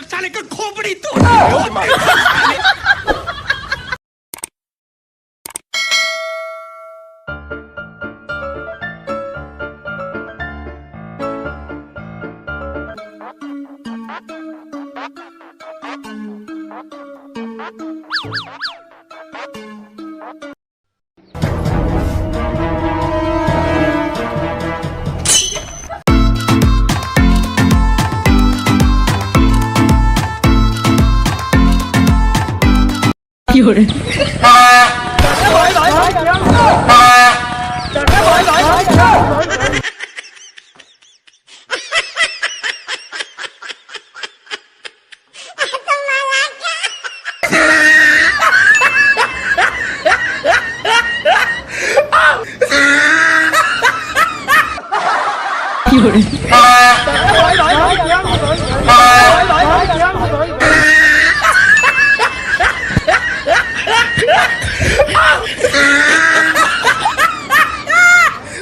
साले का खोपड़ी तोड़।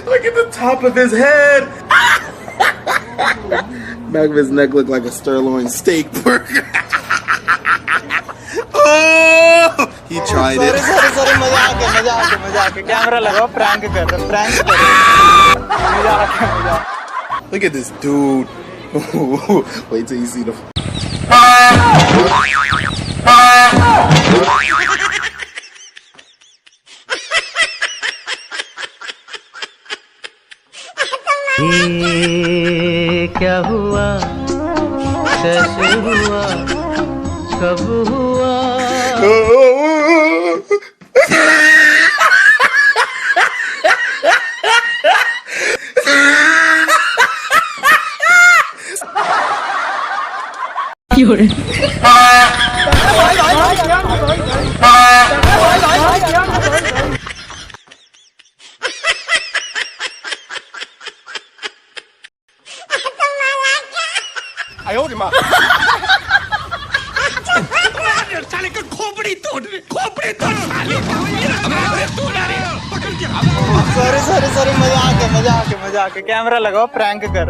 Look at the top of his head. Back of his neck looked like a sirloin steak burger. Oh, he tried it. sorry मजाक है camera लगाओ prank कर मजाक Look at this dude. Wait till you see the. ये क्या हुआ कैसे हुआ कब हुआ साले का खोपड़ी तोड़ साले सॉरी मजाक है कैमरा लगाओ प्रैंक कर